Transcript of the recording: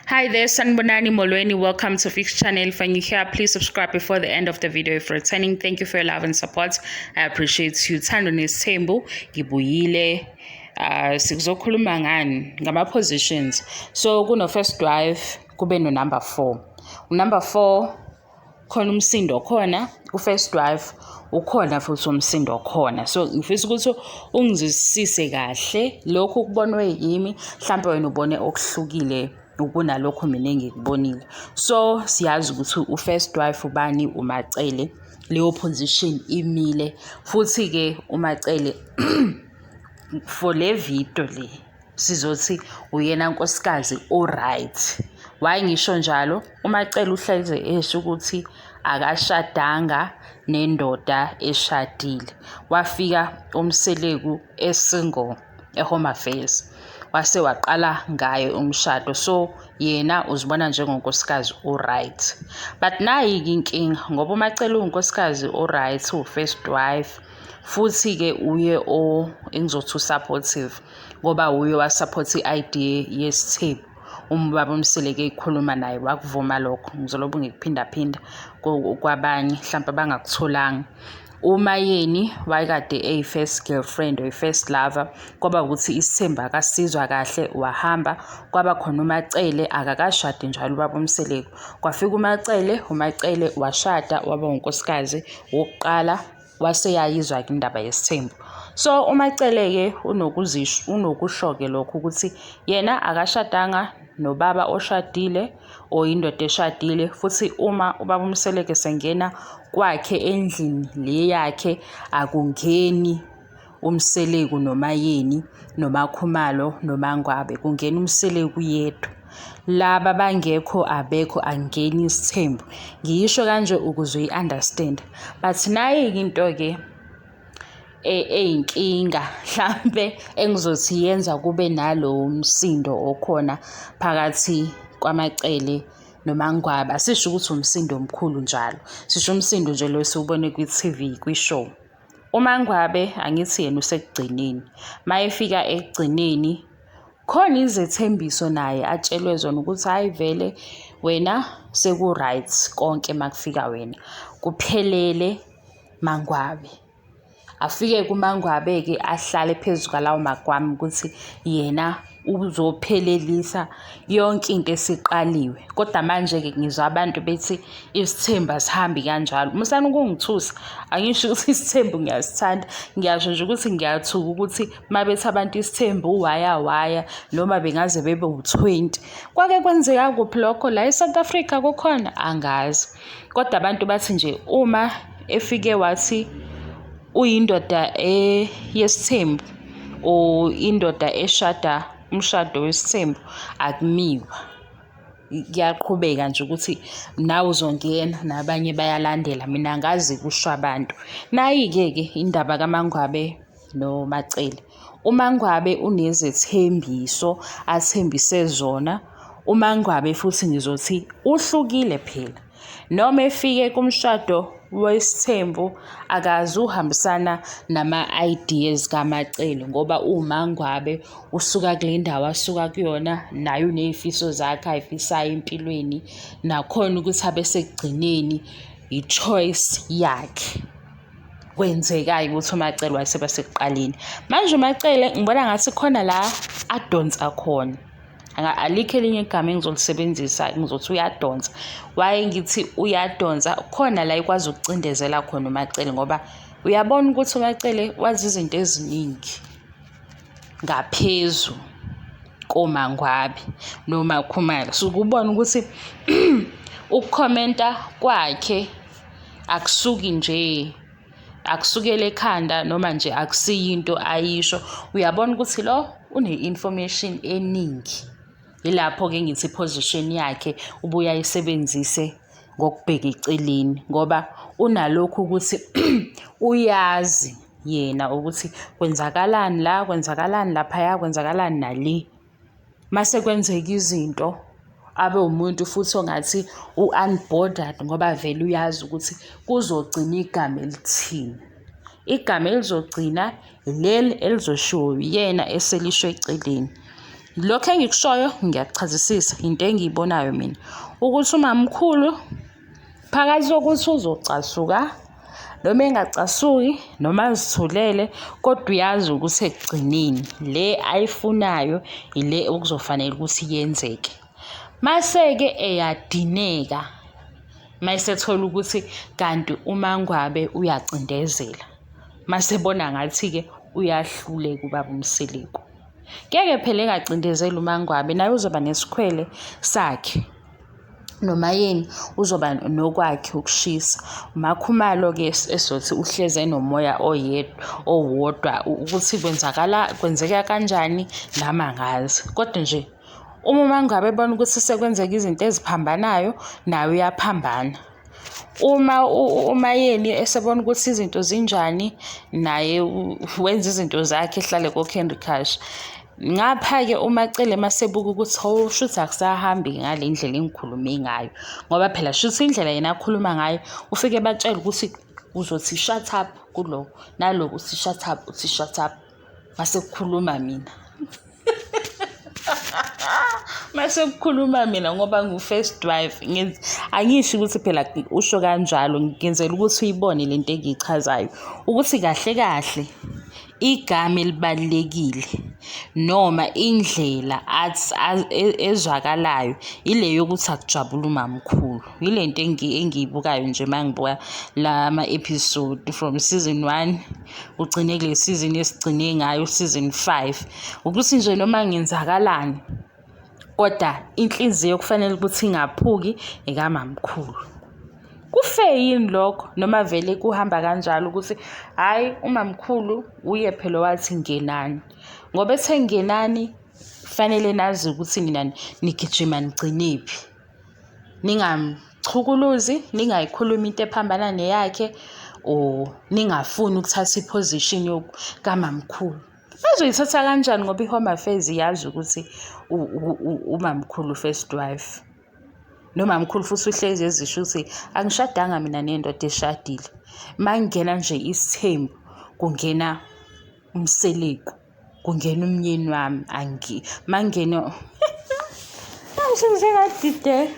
Hi there, Sanbonani Molweni. Welcome to Fix Channel. If you're new here, please subscribe before the end of the video. If you're returning, thank you for your love and support. I appreciate you. Uthando Nes'thembu, ngibuyile. Sikuzokhuluma ngama positions. So kuno first drive kube no number 4. Number 4 khona umsindo khona, ku-first drive ukhona futhi umsindo khona. So ngifisa ukuthi ungizwisise kahle lokhu kubonwe yimi, mhlawumbe wena ubone okuhlukile ukunalokho mina engikubonile. So siyazi ukuthi u-first drive ubani, uMacele. Leyo position imile futhi ke uMacele for le video le sizothi uyena nkosikazi alright. Why ngisho njalo? uMacele uhleze esho ukuthi akashadanga nendoda eshadile. Wafika uMseleku esingle eHome Affairs, wase waqala ngaye umshado. So yena uzibona njengonkosikazi alright. But nayi inkinga ngoba uMacele unkosikazi alright, u-first wife, futhi ke uye engizothi supportive ngoba uye wasupport i-idea yesithembu. Ubaba Mseleku ekhuluma naye wakuvuma lokho. Ngizolobu ngikuphinda kwabanye mhlawumbe bangakutholanga. Uma yeni wayekade eyi-first girlfriend or i-first lover, kwaba ukuthi isithembu akasizwa kahle, wahamba. Kwaba khona uMacele akakashadi njalo ubaba Mseleku. Kwafika uMacele washada, waba unkosikazi wokuqala, waseyayizwa-ke indaba yesithembu. So uMacele-ke unokusho-ke lokho ukuthi yena akashadanga nobaba oshadile or indoda eshadile, futhi uma ubaba Mseleku esengena kwakhe endlini le yakhe akungeni uMseleku noma yeni noma Khumalo noma Mangwabe, kungena uMseleku yedwa. Laba bangekho abekho angeni isithembu. Ngiyisho kanje ukuze uyi-understand. But nayi into-ke eyinkinga mhlambe engizothi yenza kube nalo msindo okhona phakathi kwaMacele noMangwabe. Asisho ukuthi umsindo omkhulu njalo, sisho umsindo nje lo siwubone kwi-TV kwi-show. uMangwabe angithi yena usekugcineni. Mayefika ekugcineni khona izethembiso naye atshelwe zona ukuthi hayi vele wena seku-right konke makufika wena, kuphelele Mangwabe. Afike kuMangwabe-ke ahlale phezu kwalawo magwama ukuthi yena uzophelelisa yonke into esiqaliwe. Kodwa manje-ke ngizwa abantu bethi isithembu asihambi kanjalo. Musani ukungithusa, angisho ukuthi isithembu ngiyasithanda, ngiyasho nje ukuthi ngiyathuka ukuthi mabethi abantu isithembu waya noma bengaze bebe u-20. Kwake kwenzeka kuphi lokho la eSouth Africa kukhona? Angazi. Kodwa abantu bathi nje uma efike wathi uyindoda yesithembu o indoda eshada umshado wesithembu akumiwa. Kuyaqhubeka nje ukuthi nawe uzongena nabanye bayalandela, mina angazi kusho abantu. Nayi-ke indaba kaMangwabe noMacele. uMangwabe unezethembiso athembise zona. uMangwabe futhi ngizothi uhlukile phela. Noma efike kumshado wesithembu akazi uhambisana nama-ideas kaMacele ngoba uMangwabe usuka kule ndawo asuka kuyona, naye uney'fiso zakhe ay'fisayo empilweni, nakhona ukuthi abe sekugcineni i-choice yakhe. Kwenzeka-ke ukuthi uMacele wayeseba sekuqaleni. Manje uMacele ngibona ngathi khona la adonsa khona. Alikho elinye igama engizolisebenzisa, ngizothi uyadonsa. Why ngithi uyadonsa? Khona la ikwazi ukucindezela khona uMacele ngoba uyabona ukuthi uMacele wazi izinto eziningi ngaphezu koMangwabe noma Khumalo. So kubona ukuthi ukukhomenta kwakhe akusuki nje, akusukele ekhanda noma nje akusiyinto ayisho. Uyabona ukuthi lo une-information eningi. Yilapho-ke ngithi position yakhe ubuye ayisebenzise ngokubheka eceleni ngoba unalokhu ukuthi uyazi yena ukuthi kwenzakalani la, kwenzakalani laphaya, kwenzakalani nale. Mase kwenzeka izinto abe umuntu futhi ongathi u-unbothered ngoba vele uyazi ukuthi kuzogcina igama elithini. Igama elizogcina leli elizoshiwo yena eselishwe eceleni. lokho engikushoyo ngiyachazisisa into engiyibonayo mina ukuthi umamkhulu phakathi kokuthi uzocasuka noma engacasuki noma azithulele kodwa uyazi ukuthi ekugcineni le ayifunayo ile okuzofanele ukuthi yenzeke. Mase-ke eyadineka mayisethola ukuthi kanti uMangwabe uyacindezela masebona ngathi-ke uyahluleka ubaba uMseleku. Ngeke phela engacindezela uMangwabe naye uzoba nesikhwele sakhe noma yini uzoba nokwakhe ukushisa. Makhumalo-ke esothi uhleze enomoya owodwa ukuthi kwenzeka kanjani nami angazi. Kodwa nje uma uMangwabe ebona ukuthi sekwenzeka izinto eziphambanayo naye uyaphambana. Uma yeni esebona ukuthi izinto zinjani naye wenza izinto zakhe ehlale ko-Candy Crush. Ngapha-ke uMacele masebuka ukuthi hawu shuthi akusahambi ngale ndlela engikhulume ngayo ngoba phela shuthi indlela yena akhuluma ngayo ufike batshela ukuthi uzothi shut up kulo naloku uthi shut up uthi shut up mase kukhuluma mina mase kukhuluma mina ngoba ngu-first wife angisho ukuthi phela usho kanjalo ngenzela ukuthi uyibone lento engiyichazayo ukuthi kahle kahle igama elibalekile noma indlela ezwakalayo ile yokuthi akujabula umamkhulu. Yilento engiyibukayo nje mangibuka lama episode from season 1 ugcine kule season esigcine ngayo season 5 ukuthi nje noma ngenzakalani kodwa inhliziyo kufanele ukuthi ingaphuki ekamamkhulu. Kufe yini lokho noma vele kuhamba kanjalo ukuthi hayi umamkhulu uye phela wathi ngenani ngoba ethe ngenani fanele nazi ukuthi nina nigijima nigcinephi ningamchukuluzi ningayikhuluma into ephambana neyakhe o ningafuni ukuthatha iposition yokamamkhulu. Bazoyithatha kanjani ngoba iHome Affairs yazi ukuthi umamkhulu first wife nomamkhulu futhi uhlezi ezisho ukuthi angishadanga mina nendoda eshadile. Mangena nje isithembu kungena uMseleku kungena umnyeni wami mangena awusenze ngadide.